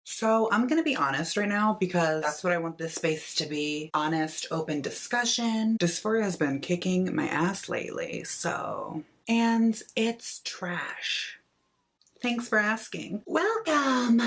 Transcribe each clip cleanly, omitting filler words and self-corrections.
So I'm gonna be honest right now because that's what I want this space to be. Honest, open discussion. Dysphoria has been kicking my ass lately, and it's trash. Thanks for asking. Welcome!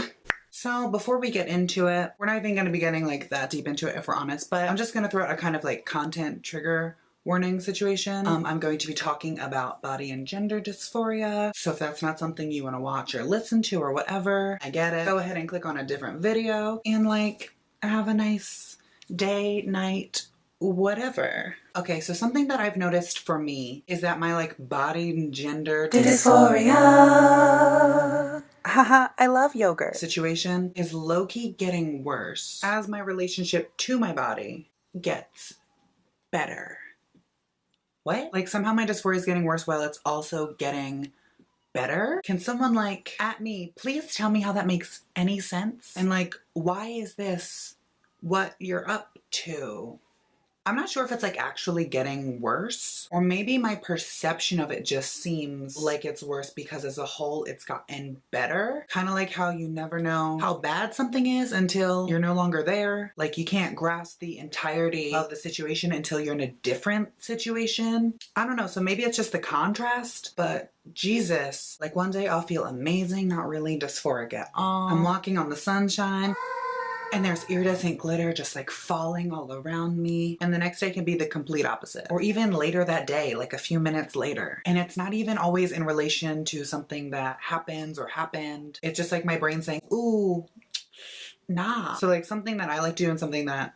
So before we get into it, we're not even gonna be getting like that deep into it if we're honest, but I'm just gonna throw out a kind of like content trigger warning situation. I'm going to be talking about body and gender dysphoria. So if that's not something you want to watch or listen to or whatever, I get it. Go ahead and click on a different video and like have a nice day, night, whatever. Okay, so something that I've noticed for me is that my like body and gender dysphoria. Haha, I love yogurt. Situation is low-key getting worse as my relationship to my body gets better. What? Like somehow my dysphoria is getting worse while it's also getting better? Can someone like at me, please tell me how that makes any sense? And like, why is this what you're up to? I'm not sure if it's like actually getting worse, or maybe my perception of it just seems like it's worse because as a whole it's gotten better. Kind of like how you never know how bad something is until you're no longer there. Like you can't grasp the entirety of the situation until you're in a different situation. I don't know, so maybe it's just the contrast, but Jesus, like one day I'll feel amazing, not really dysphoric at all. I'm walking on the sunshine and there's iridescent glitter just like falling all around me. And the next day can be the complete opposite. Or even later that day, like a few minutes later. And it's not even always in relation to something that happens or happened. It's just like my brain saying, ooh, nah. So like something that I like to do and something that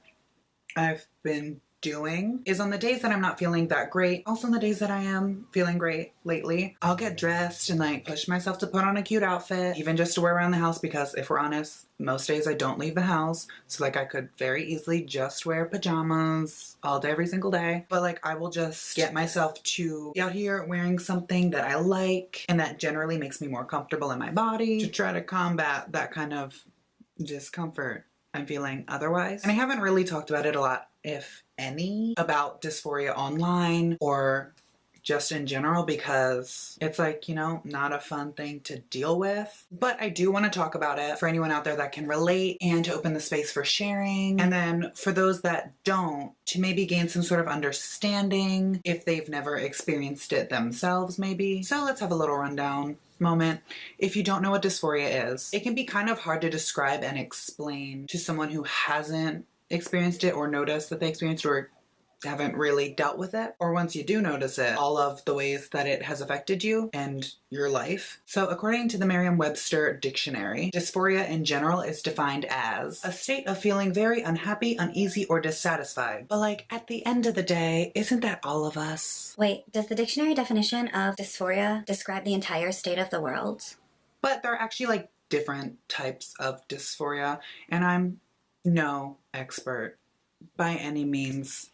I've been doing is on the days that I'm not feeling that great, also on the days that I am feeling great lately, I'll get dressed and like push myself to put on a cute outfit, even just to wear around the house, because if we're honest, most days I don't leave the house. So like I could very easily just wear pajamas all day, every single day. But like I will just get myself to be out here wearing something that I like and that generally makes me more comfortable in my body to try to combat that kind of discomfort I'm feeling otherwise. And I haven't really talked about it a lot, if any, about dysphoria online or just in general, because it's like, you know, not a fun thing to deal with. But I do want to talk about it for anyone out there that can relate and to open the space for sharing. And then for those that don't, to maybe gain some sort of understanding if they've never experienced it themselves, maybe. So let's have a little rundown moment. If you don't know what dysphoria is, it can be kind of hard to describe and explain to someone who hasn't experienced it or noticed that they experienced or haven't really dealt with it, or once you do notice it, all of the ways that it has affected you and your life. So according to the Merriam-Webster dictionary, dysphoria in general is defined as a state of feeling very unhappy, uneasy, or dissatisfied. But like at the end of the day, isn't that all of us? Wait, does the dictionary definition of dysphoria describe the entire state of the world? But there are actually like different types of dysphoria, and I'm no expert by any means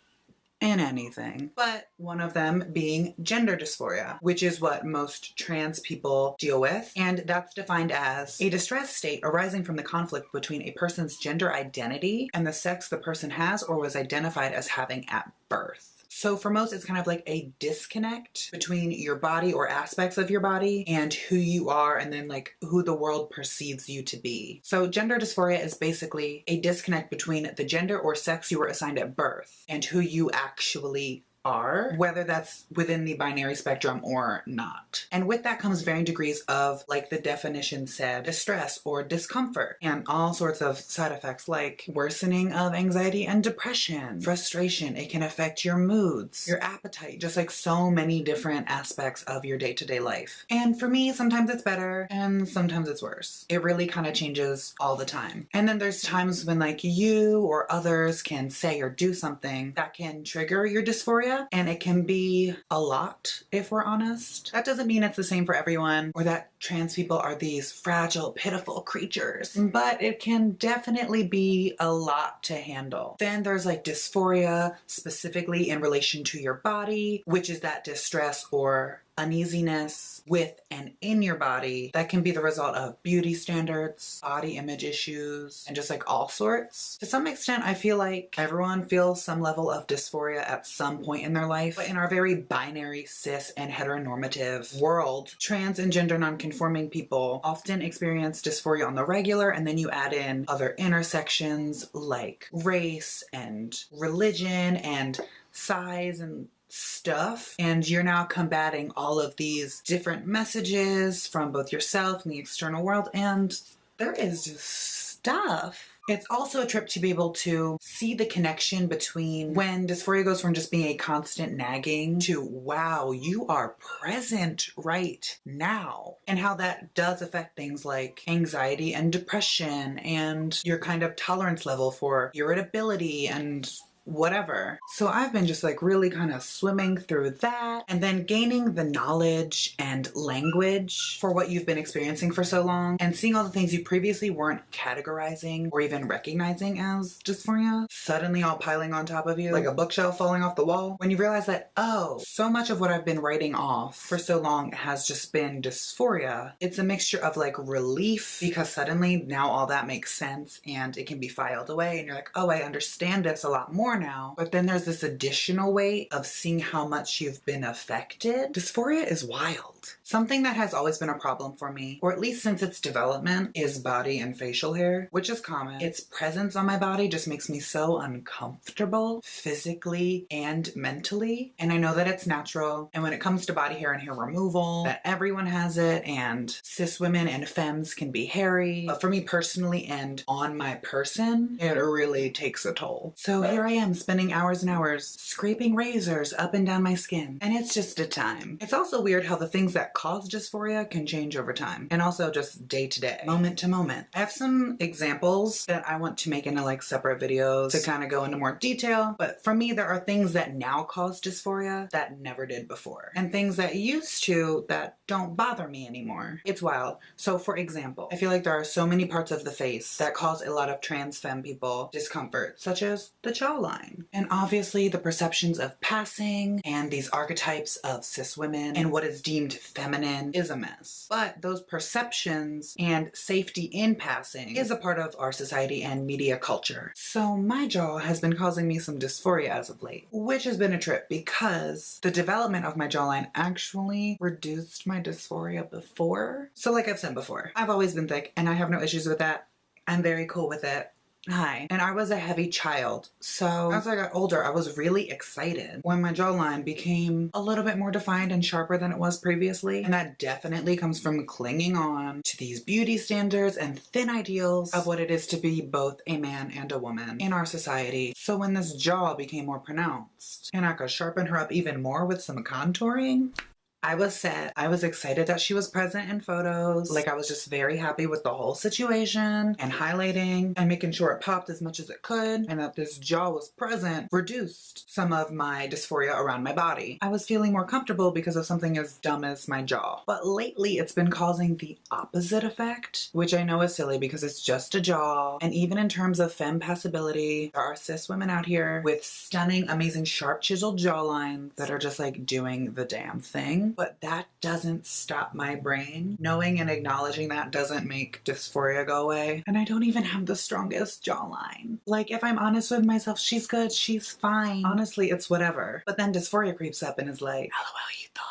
in anything, but one of them being gender dysphoria, which is what most trans people deal with. And that's defined as a distressed state arising from the conflict between a person's gender identity and the sex the person has or was identified as having at birth. So for most, it's kind of like a disconnect between your body or aspects of your body and who you are, and then like who the world perceives you to be. So gender dysphoria is basically a disconnect between the gender or sex you were assigned at birth and who you actually are, whether that's within the binary spectrum or not. And with that comes varying degrees of, like the definition said, distress or discomfort, and all sorts of side effects like worsening of anxiety and depression, frustration. It can affect your moods, your appetite, just like so many different aspects of your day-to-day life. And for me, sometimes it's better and sometimes it's worse. It really kind of changes all the time. And then there's times when like you or others can say or do something that can trigger your dysphoria, and it can be a lot if we're honest. That doesn't mean it's the same for everyone or that trans people are these fragile, pitiful creatures, but it can definitely be a lot to handle. Then there's like dysphoria specifically in relation to your body, which is that distress or uneasiness with and in your body that can be the result of beauty standards, body image issues, and just like all sorts. To some extent, I feel like everyone feels some level of dysphoria at some point in their life, but in our very binary, cis, and heteronormative world, trans and gender nonconforming people often experience dysphoria on the regular, and then you add in other intersections like race and religion and size and stuff, and you're now combating all of these different messages from both yourself and the external world, and there is just stuff. It's also a trip to be able to see the connection between when dysphoria goes from just being a constant nagging to, wow, you are present right now, and how that does affect things like anxiety and depression and your kind of tolerance level for irritability and whatever. So I've been just like really kind of swimming through that and then gaining the knowledge and language for what you've been experiencing for so long and seeing all the things you previously weren't categorizing or even recognizing as dysphoria suddenly all piling on top of you like a bookshelf falling off the wall, when you realize that, oh, so much of what I've been writing off for so long has just been dysphoria. It's a mixture of like relief because suddenly now all that makes sense and it can be filed away and you're like, oh, I understand this a lot more now. But then there's this additional weight of seeing how much you've been affected. Dysphoria is wild. Something that has always been a problem for me, or at least since its development, is body and facial hair, which is common. Its presence on my body just makes me so uncomfortable physically and mentally. And I know that it's natural. And when it comes to body hair and hair removal, that everyone has it, and cis women and femmes can be hairy. But for me personally and on my person, it really takes a toll. So here I am spending hours and hours scraping razors up and down my skin, and it's just a time. It's also weird how the things that cause dysphoria can change over time, and also just day to day, moment to moment. I have some examples that I want to make into like separate videos to kind of go into more detail, but for me there are things that now cause dysphoria that never did before, and things that used to that don't bother me anymore. It's wild. So for example, I feel like there are so many parts of the face that cause a lot of trans femme people discomfort, such as the jawline. And obviously the perceptions of passing and these archetypes of cis women and what is deemed feminine is a mess. But those perceptions and safety in passing is a part of our society and media culture. So my jaw has been causing me some dysphoria as of late, which has been a trip because the development of my jawline actually reduced my dysphoria before. So like I've said before, I've always been thick and I have no issues with that. I'm very cool with it. Hi. And I was a heavy child, so as I got older, I was really excited when my jawline became a little bit more defined and sharper than it was previously. And that definitely comes from clinging on to these beauty standards and thin ideals of what it is to be both a man and a woman in our society. So when this jaw became more pronounced and I could sharpen her up even more with some contouring, I was set. I was excited that she was present in photos. Like I was just very happy with the whole situation and highlighting and making sure it popped as much as it could, and that this jaw was present reduced some of my dysphoria around my body. I was feeling more comfortable because of something as dumb as my jaw. But lately it's been causing the opposite effect, which I know is silly because it's just a jaw. And even in terms of femme passability, there are cis women out here with stunning, amazing, sharp, chiseled jawlines that are just like doing the damn thing. But that doesn't stop my brain. Knowing and acknowledging that doesn't make dysphoria go away. And I don't even have the strongest jawline. Like, if I'm honest with myself, she's good, she's fine. Honestly, it's whatever. But then dysphoria creeps up and is like, LOL, you thought.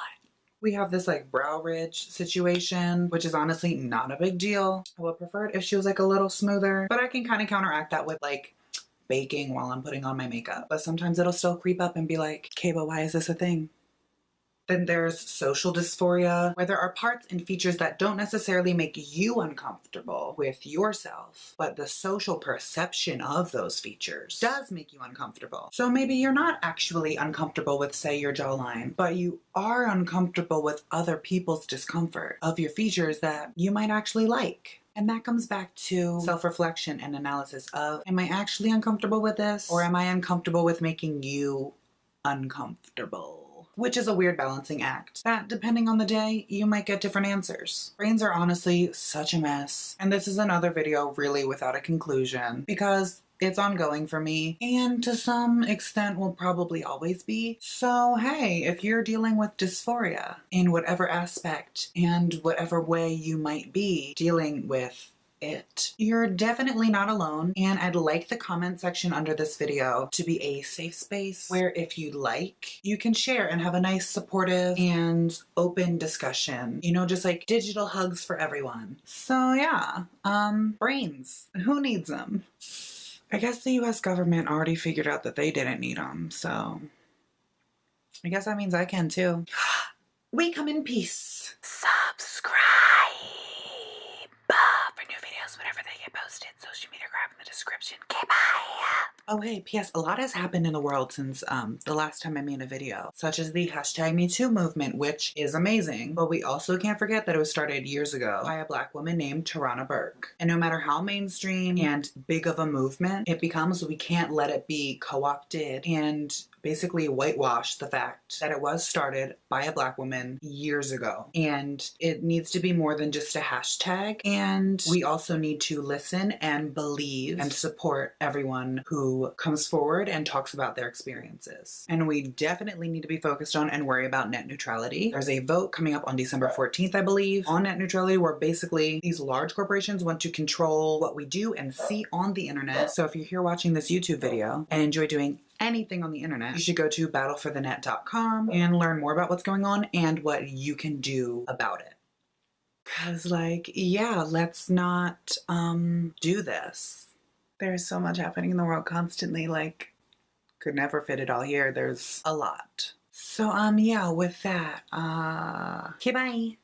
We have this like brow ridge situation, which is honestly not a big deal. I would prefer it if she was like a little smoother, but I can kind of counteract that with like baking while I'm putting on my makeup. But sometimes it'll still creep up and be like, okay, but why is this a thing? Then there's social dysphoria, where there are parts and features that don't necessarily make you uncomfortable with yourself, but the social perception of those features does make you uncomfortable. So maybe you're not actually uncomfortable with, say, your jawline, but you are uncomfortable with other people's discomfort of your features that you might actually like. And that comes back to self-reflection and analysis of, am I actually uncomfortable with this? Or am I uncomfortable with making you uncomfortable? which is a weird balancing act that, depending on the day, you might get different answers. Brains are honestly such a mess, and this is another video really without a conclusion because it's ongoing for me, and to some extent will probably always be. So hey, if you're dealing with dysphoria in whatever aspect and whatever way you might be dealing with it, you're definitely not alone, and I'd like the comment section under this video to be a safe space where if you like, you can share and have a nice supportive and open discussion, you know, just like digital hugs for everyone. So yeah, brains, who needs them? I guess the US government already figured out that they didn't need them, so I guess that means I can too. We come in peace. Subscribe for new videos whenever they get posted. Social media grab in the description. Okay, bye. Oh hey, P.S. A lot has happened in the world since the last time I made a video, such as the #MeToo movement, which is amazing. But we also can't forget that it was started years ago by a Black woman named Tarana Burke. And no matter how mainstream and big of a movement it becomes, we can't let it be co-opted and basically whitewash the fact that it was started by a Black woman years ago. And it needs to be more than just a hashtag. And we also need to listen and believe and support everyone who comes forward and talks about their experiences. And we definitely need to be focused on and worry about net neutrality. There's a vote coming up on December 14th, I believe, on net neutrality, where basically these large corporations want to control what we do and see on the internet. So if you're here watching this YouTube video and enjoy doing anything on the internet, you should go to battleforthenet.com and learn more about what's going on and what you can do about it. Cause like, yeah, let's not do this. There's so much happening in the world constantly, like could never fit it all here. There's a lot. So yeah, with that, okay, bye.